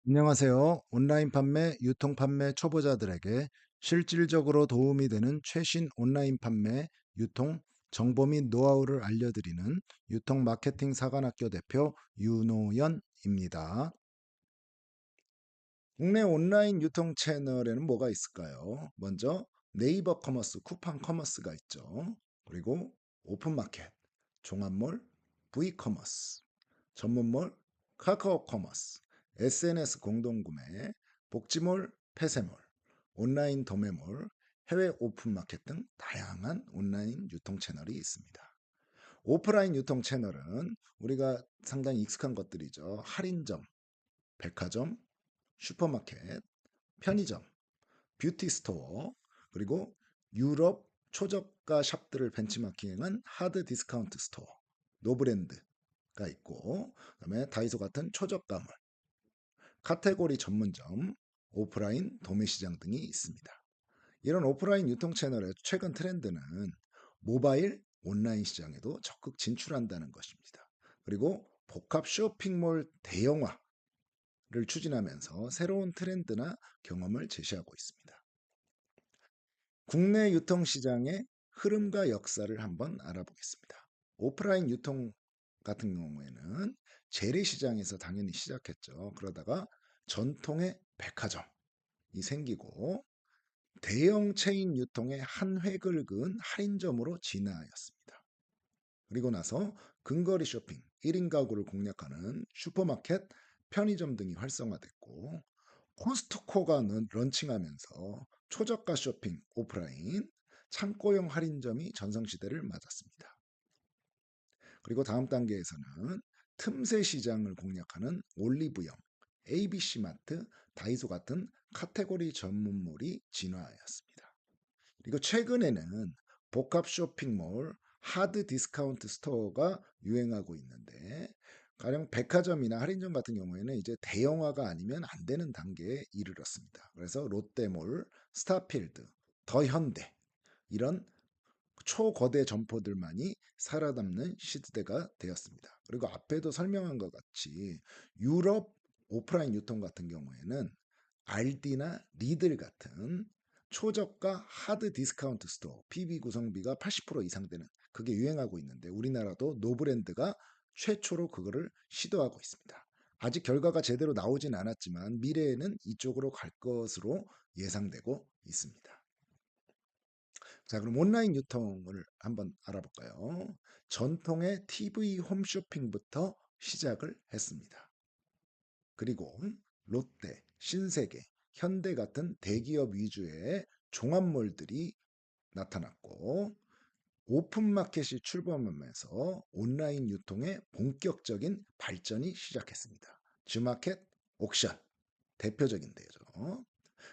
안녕하세요. 온라인 판매, 유통 판매 초보자들에게 실질적으로 도움이 되는 최신 온라인 판매, 유통, 정보 및 노하우를 알려드리는 유통 마케팅 사관학교 대표 윤호연입니다. 국내 온라인 유통 채널에는 뭐가 있을까요? 먼저 네이버 커머스, 쿠팡 커머스가 있죠. 그리고 오픈마켓, 종합몰, V커머스, 전문몰, 카카오 커머스, SNS 공동구매, 복지몰, 폐쇄몰, 온라인 도매몰, 해외 오픈마켓 등 다양한 온라인 유통 채널이 있습니다. 오프라인 유통 채널은 우리가 상당히 익숙한 것들이죠. 할인점, 백화점, 슈퍼마켓, 편의점, 뷰티 스토어, 그리고 유럽 초저가 샵들을 벤치마킹한 하드 디스카운트 스토어, 노브랜드가 있고, 그다음에 다이소 같은 초저가물, 카테고리 전문점, 오프라인 도매시장 등이 있습니다. 이런 오프라인 유통 채널의 최근 트렌드는 모바일 온라인 시장에도 적극 진출한다는 것입니다. 그리고 복합 쇼핑몰 대형화를 추진하면서 새로운 트렌드나 경험을 제시하고 있습니다. 국내 유통 시장의 흐름과 역사를 한번 알아보겠습니다. 오프라인 유통 같은 경우에는 재래시장에서 당연히 시작했죠. 그러다가 전통의 백화점이 생기고 대형 체인 유통의 한 획을 그은 할인점으로 진화하였습니다. 그리고 나서 근거리 쇼핑, 1인 가구를 공략하는 슈퍼마켓, 편의점 등이 활성화됐고 코스트코가 런칭하면서 초저가 쇼핑 오프라인, 창고형 할인점이 전성시대를 맞았습니다. 그리고 다음 단계에서는 틈새 시장을 공략하는 올리브영, ABC마트, 다이소 같은 카테고리 전문몰이 진화하였습니다. 그리고 최근에는 복합 쇼핑몰, 하드 디스카운트 스토어가 유행하고 있는데 가령 백화점이나 할인점 같은 경우에는 이제 대형화가 아니면 안 되는 단계에 이르렀습니다. 그래서 롯데몰, 스타필드, 더현대 이런 초거대 점포들만이 살아남는 시대가 되었습니다. 그리고 앞에도 설명한 것 같이 유럽 오프라인 유통 같은 경우에는 알디나 리들 같은 초저가 하드 디스카운트 스토어 PB 구성비가 80% 이상 되는 그게 유행하고 있는데 우리나라도 노브랜드가 최초로 그거를 시도하고 있습니다. 아직 결과가 제대로 나오진 않았지만 미래에는 이쪽으로 갈 것으로 예상되고 있습니다. 자, 그럼 온라인 유통을 한번 알아볼까요? 전통의 TV 홈쇼핑부터 시작을 했습니다. 그리고 롯데, 신세계, 현대 같은 대기업 위주의 종합몰들이 나타났고 오픈마켓이 출범하면서 온라인 유통의 본격적인 발전이 시작했습니다. 주마켓, 옥션 대표적인데요.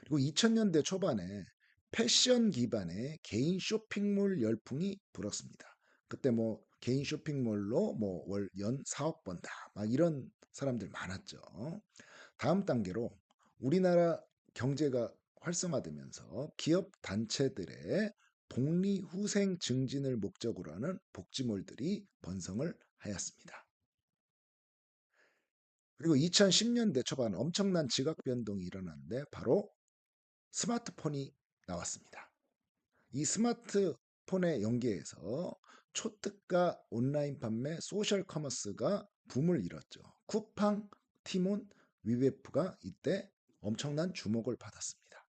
그리고 2000년대 초반에 패션 기반의 개인 쇼핑몰 열풍이 불었습니다. 그때 뭐 개인 쇼핑몰로 뭐 월 연 4억 번다 막 이런 사람들 많았죠. 다음 단계로 우리나라 경제가 활성화되면서 기업 단체들의 복리 후생 증진을 목적으로 하는 복지몰들이 번성을 하였습니다. 그리고 2010년대 초반 엄청난 지각 변동이 일어났는데 바로 스마트폰이 나왔습니다. 이 스마트폰의 연계에서 초특가 온라인 판매 소셜 커머스가 붐을 이뤘죠. 쿠팡, 티몬, 위베프가 이때 엄청난 주목을 받았습니다.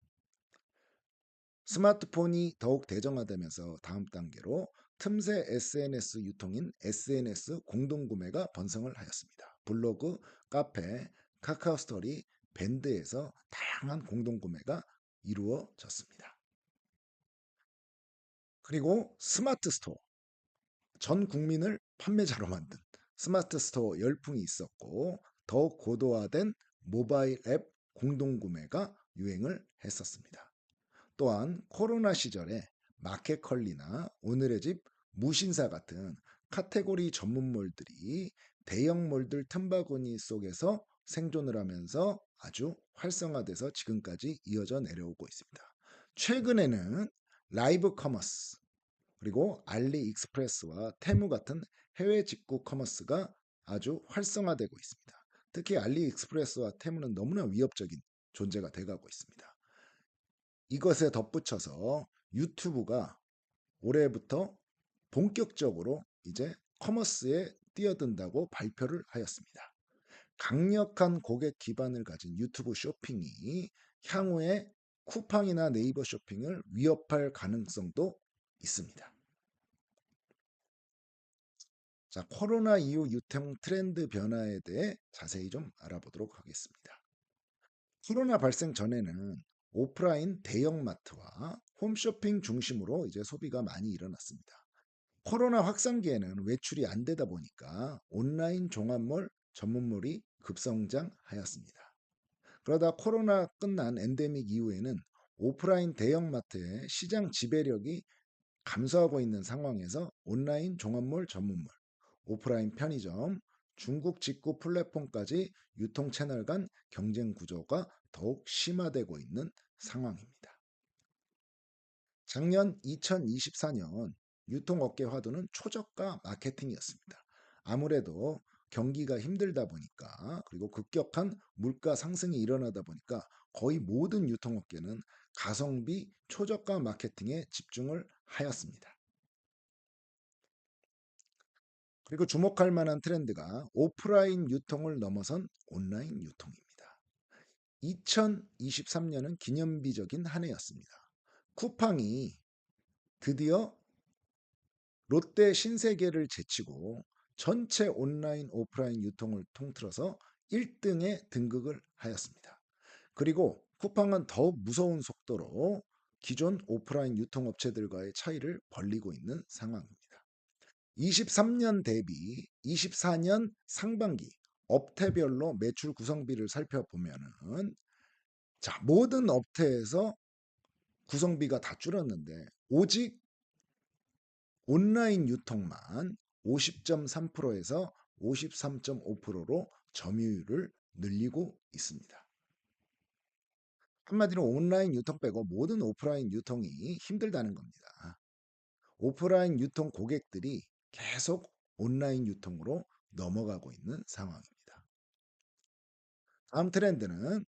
스마트폰이 더욱 대중화되면서 다음 단계로 틈새 SNS 유통인 SNS 공동구매가 번성을 하였습니다. 블로그, 카페, 카카오스토리, 밴드에서 다양한 공동구매가 이루어졌습니다. 그리고 스마트 스토어, 전 국민을 판매자로 만든 스마트 스토어 열풍이 있었고 더욱 고도화된 모바일 앱 공동구매가 유행을 했었습니다. 또한 코로나 시절에 마켓컬리나 오늘의 집, 무신사 같은 카테고리 전문몰들이 대형몰들 틈바구니 속에서 생존을 하면서 아주 활성화돼서 지금까지 이어져 내려오고 있습니다. 최근에는 라이브 커머스 그리고 알리익스프레스와 테무 같은 해외 직구 커머스가 아주 활성화되고 있습니다. 특히 알리익스프레스와 테무는 너무나 위협적인 존재가 돼가고 있습니다. 이것에 덧붙여서 유튜브가 올해부터 본격적으로 이제 커머스에 뛰어든다고 발표를 하였습니다. 강력한 고객 기반을 가진 유튜브 쇼핑이 향후에 쿠팡이나 네이버 쇼핑을 위협할 가능성도 있습니다. 자, 코로나 이후 유통 트렌드 변화에 대해 자세히 좀 알아보도록 하겠습니다. 코로나 발생 전에는 오프라인 대형마트와 홈쇼핑 중심으로 이제 소비가 많이 일어났습니다. 코로나 확산기에는 외출이 안 되다 보니까 온라인 종합몰 전문몰이 급성장하였습니다. 그러다 코로나 끝난 엔데믹 이후에는 오프라인 대형마트의 시장 지배력이 감소하고 있는 상황에서 온라인 종합몰 전문몰, 오프라인 편의점, 중국 직구 플랫폼까지 유통 채널 간 경쟁 구조가 더욱 심화되고 있는 상황입니다. 작년 2024년 유통업계 화두는 초저가 마케팅이었습니다. 아무래도 경기가 힘들다 보니까 그리고 급격한 물가 상승이 일어나다 보니까 거의 모든 유통업계는 가성비 초저가 마케팅에 집중을 하였습니다. 그리고 주목할 만한 트렌드가 오프라인 유통을 넘어선 온라인 유통입니다. 2023년은 기념비적인 한 해였습니다. 쿠팡이 드디어 롯데 신세계를 제치고 전체 온라인 오프라인 유통을 통틀어서 1등에 등극을 하였습니다. 그리고 쿠팡은 더욱 무서운 속도로 기존 오프라인 유통업체들과의 차이를 벌리고 있는 상황입니다. 23년 대비 24년 상반기 업태별로 매출 구성비를 살펴보면은 자, 모든 업태에서 구성비가 다 줄었는데 오직 온라인 유통만 50.3%에서 53.5%로 점유율을 늘리고 있습니다. 한마디로 온라인 유통 빼고 모든 오프라인 유통이 힘들다는 겁니다. 오프라인 유통 고객들이 계속 온라인 유통으로 넘어가고 있는 상황입니다. 다음 트렌드는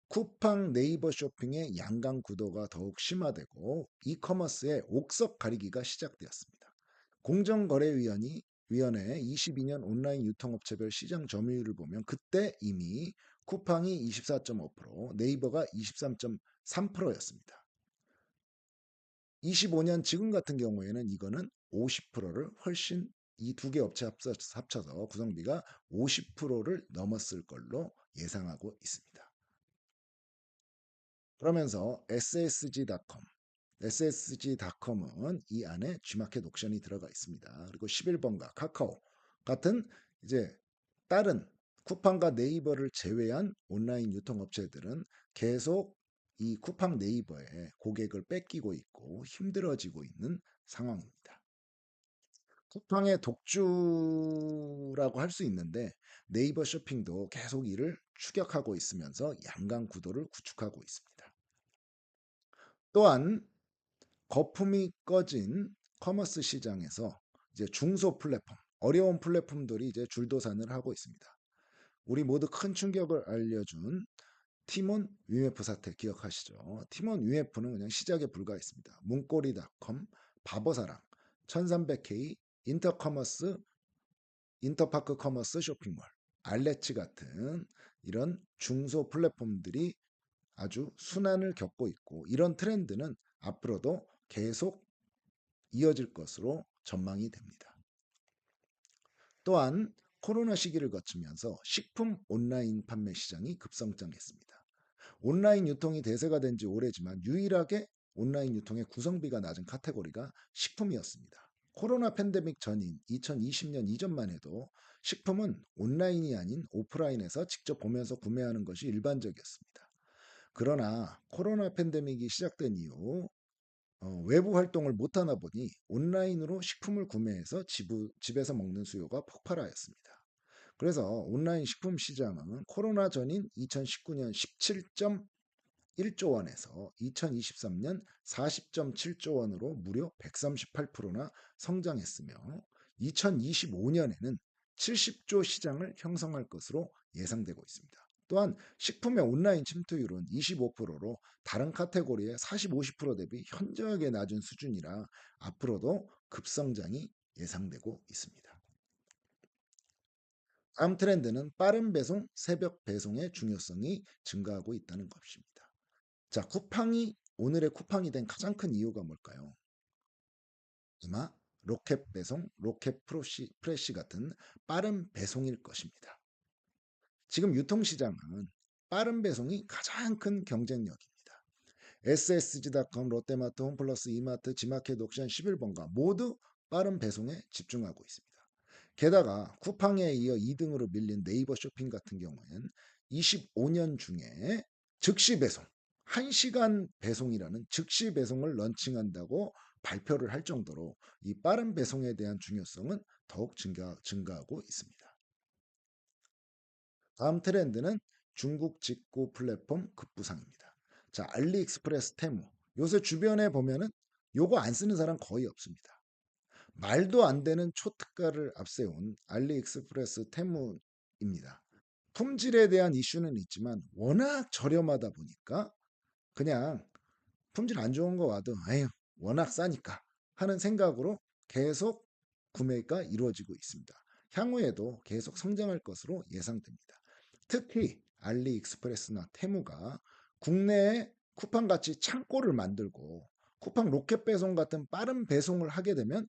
쿠팡 네이버 쇼핑의 양강 구도가 더욱 심화되고 이커머스의 옥석 가리기가 시작되었습니다. 공정거래위원회 22년 온라인 유통업체별 시장 점유율을 보면 그때 이미 쿠팡이 24.5%, 네이버가 23.3%였습니다. 25년 지금 같은 경우에는 이거는 50%를 훨씬 이 두 개 업체 합쳐서 구성비가 50%를 넘었을 걸로 예상하고 있습니다. 그러면서 SSG.com은 이 안에 G마켓 옥션이 들어가 있습니다. 그리고 11번가 카카오 같은 이제 다른 쿠팡과 네이버를 제외한 온라인 유통업체들은 계속 이 쿠팡 네이버에 고객을 뺏기고 있고 힘들어지고 있는 상황입니다. 쿠팡의 독주라고 할 수 있는데 네이버 쇼핑도 계속 이를 추격하고 있으면서 양강 구도를 구축하고 있습니다. 또한 거품이 꺼진 커머스 시장에서 이제 중소 플랫폼, 어려운 플랫폼들이 이제 줄도산을 하고 있습니다. 우리 모두 큰 충격을 알려준 티몬 위메프 사태 기억하시죠? 티몬 위메프는 그냥 시작에 불과했습니다. 문고리닷컴, 바보사랑, 1300K, 인터파크 커머스 쇼핑몰, 알레츠 같은 이런 중소 플랫폼들이 아주 순환을 겪고 있고 이런 트렌드는 앞으로도 계속 이어질 것으로 전망이 됩니다. 또한 코로나 시기를 거치면서 식품 온라인 판매 시장이 급성장했습니다. 온라인 유통이 대세가 된 지 오래지만 유일하게 온라인 유통의 구성비가 낮은 카테고리가 식품이었습니다. 코로나 팬데믹 전인 2020년 이전만 해도 식품은 온라인이 아닌 오프라인에서 직접 보면서 구매하는 것이 일반적이었습니다. 그러나 코로나 팬데믹이 시작된 이후 외부 활동을 못하나 보니 온라인으로 식품을 구매해서 집에서 먹는 수요가 폭발하였습니다. 그래서 온라인 식품 시장은 코로나 전인 2019년 17.1조 원에서 2023년 40.7조 원으로 무려 138%나 성장했으며 2025년에는 70조 시장을 형성할 것으로 예상되고 있습니다. 또한 식품의 온라인 침투율은 25%로 다른 카테고리의 40, 50% 대비 현저하게 낮은 수준이라 앞으로도 급성장이 예상되고 있습니다. 다음 트렌드는 빠른 배송, 새벽 배송의 중요성이 증가하고 있다는 것입니다. 자, 쿠팡이 오늘의 쿠팡이 된 가장 큰 이유가 뭘까요? 아마 로켓 배송, 로켓 프레시 같은 빠른 배송일 것입니다. 지금 유통시장은 빠른 배송이 가장 큰 경쟁력입니다. SSG닷컴, 롯데마트, 홈플러스, 이마트, 지마켓, 옥션, 11번가 모두 빠른 배송에 집중하고 있습니다. 게다가 쿠팡에 이어 2등으로 밀린 네이버 쇼핑 같은 경우에는 25년 중에 즉시 배송, 1시간 배송이라는 즉시 배송을 런칭한다고 발표를 할 정도로 이 빠른 배송에 대한 중요성은 더욱 증가하고 있습니다. 다음 트렌드는 중국 직구 플랫폼 급부상입니다. 자, 알리익스프레스, 테무. 요새 주변에 보면은 요거 안 쓰는 사람 거의 없습니다. 말도 안 되는 초특가를 앞세운 알리익스프레스, 테무입니다. 품질에 대한 이슈는 있지만 워낙 저렴하다 보니까 그냥 품질 안 좋은 거 와도 에휴 워낙 싸니까 하는 생각으로 계속 구매가 이루어지고 있습니다. 향후에도 계속 성장할 것으로 예상됩니다. 특히 알리익스프레스나 테무가 국내에 쿠팡같이 창고를 만들고 쿠팡 로켓 배송 같은 빠른 배송을 하게 되면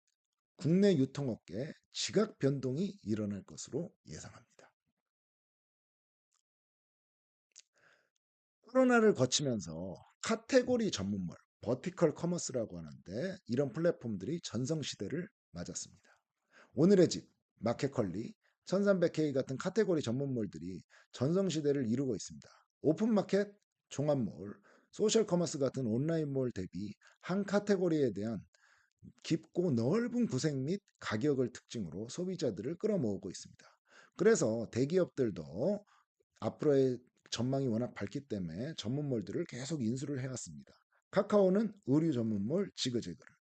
국내 유통업계에 지각 변동이 일어날 것으로 예상합니다. 코로나를 거치면서 카테고리 전문몰, 버티컬 커머스라고 하는데 이런 플랫폼들이 전성시대를 맞았습니다. 오늘의 집, 마켓컬리, 1300K 같은 카테고리 전문몰들이 전성시대를 이루고 있습니다. 오픈마켓, 종합몰, 소셜 커머스 같은 온라인몰 대비 한 카테고리에 대한 깊고 넓은 구색 및 가격을 특징으로 소비자들을 끌어모으고 있습니다. 그래서 대기업들도 앞으로의 전망이 워낙 밝기 때문에 전문몰들을 계속 인수를 해왔습니다. 카카오는 의류 전문몰 지그재그를,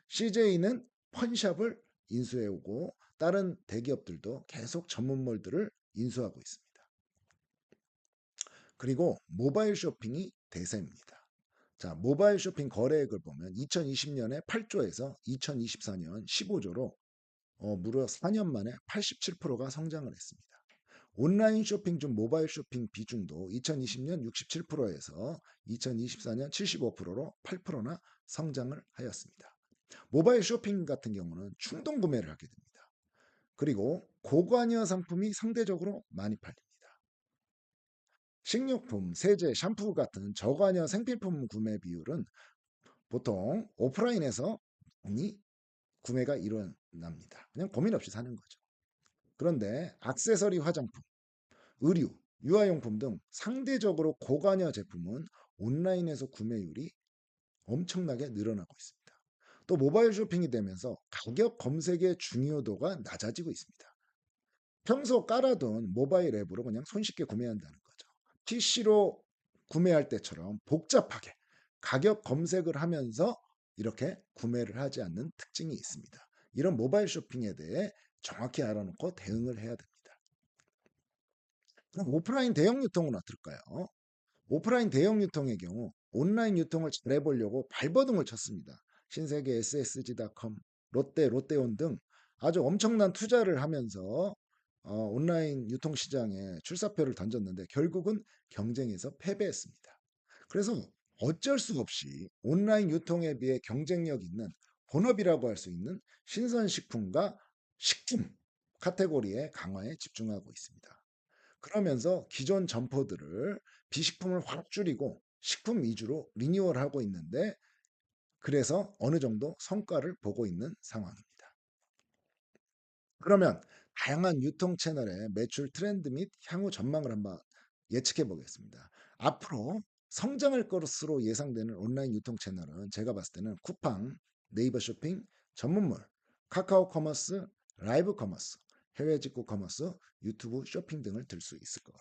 CJ는 펀샵을 인수해오고 다른 대기업들도 계속 전문몰들을 인수하고 있습니다. 그리고 모바일 쇼핑이 대세입니다. 자, 모바일 쇼핑 거래액을 보면 2020년에 8조에서 2024년 15조로 무려 4년 만에 87%가 성장을 했습니다. 온라인 쇼핑 중 모바일 쇼핑 비중도 2020년 67%에서 2024년 75%로 8%나 성장을 하였습니다. 모바일 쇼핑 같은 경우는 충동 구매를 하게 됩니다. 그리고 고관여 상품이 상대적으로 많이 팔립니다. 식료품, 세제, 샴푸 같은 저관여 생필품 구매 비율은 보통 오프라인에서 많이 구매가 일어납니다. 그냥 고민 없이 사는 거죠. 그런데 액세서리 화장품, 의류, 유아용품 등 상대적으로 고관여 제품은 온라인에서 구매율이 엄청나게 늘어나고 있습니다. 또 모바일 쇼핑이 되면서 가격 검색의 중요도가 낮아지고 있습니다. 평소 깔아둔 모바일 앱으로 그냥 손쉽게 구매한다는 거죠. PC로 구매할 때처럼 복잡하게 가격 검색을 하면서 이렇게 구매를 하지 않는 특징이 있습니다. 이런 모바일 쇼핑에 대해 정확히 알아놓고 대응을 해야 됩니다. 그럼 오프라인 대형 유통은 어떨까요? 오프라인 대형 유통의 경우 온라인 유통을 잘해보려고 발버둥을 쳤습니다. 신세계, SSG닷컴, 롯데, 롯데온 등 아주 엄청난 투자를 하면서 온라인 유통 시장에 출사표를 던졌는데 결국은 경쟁에서 패배했습니다. 그래서 어쩔 수 없이 온라인 유통에 비해 경쟁력 있는 본업이라고 할 수 있는 신선식품과 식품 카테고리의 강화에 집중하고 있습니다. 그러면서 기존 점포들을 비식품을 확 줄이고 식품 위주로 리뉴얼하고 있는데 그래서 어느 정도 성과를 보고 있는 상황입니다. 그러면 다양한 유통 채널의 매출 트렌드 및 향후 전망을 한번 예측해 보겠습니다. 앞으로 성장할 것으로 예상되는 온라인 유통 채널은 제가 봤을 때는 쿠팡, 네이버 쇼핑, 전문몰, 카카오 커머스, 라이브 커머스, 해외 직구 커머스, 유튜브 쇼핑 등을 들 수 있을 것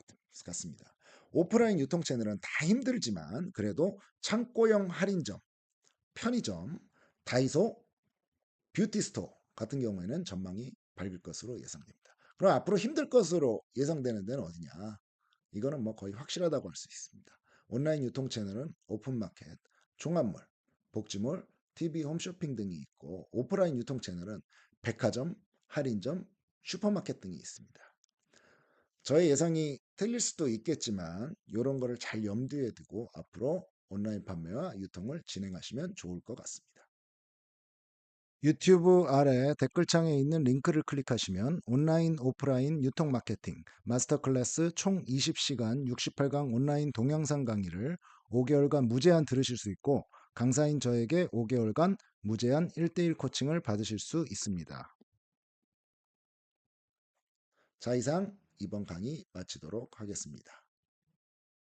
같습니다. 오프라인 유통 채널은 다 힘들지만 그래도 창고형 할인점, 편의점, 다이소, 뷰티스토어 같은 경우에는 전망이 밝을 것으로 예상됩니다. 그럼 앞으로 힘들 것으로 예상되는 데는 어디냐? 이거는 뭐 거의 확실하다고 할 수 있습니다. 온라인 유통 채널은 오픈마켓, 종합몰, 복지몰, TV, 홈쇼핑 등이 있고 오프라인 유통 채널은 백화점, 할인점, 슈퍼마켓 등이 있습니다. 저의 예상이 틀릴 수도 있겠지만 이런 거를 잘 염두에 두고 앞으로 온라인 판매와 유통을 진행하시면 좋을 것 같습니다. 유튜브 아래 댓글창에 있는 링크를 클릭하시면 온라인, 오프라인 유통 마케팅 마스터 클래스 총 20시간 68강 온라인 동영상 강의를 5개월간 무제한 들으실 수 있고 강사인 저에게 5개월간 무제한 1대1 코칭을 받으실 수 있습니다. 자, 이상 이번 강의 마치도록 하겠습니다.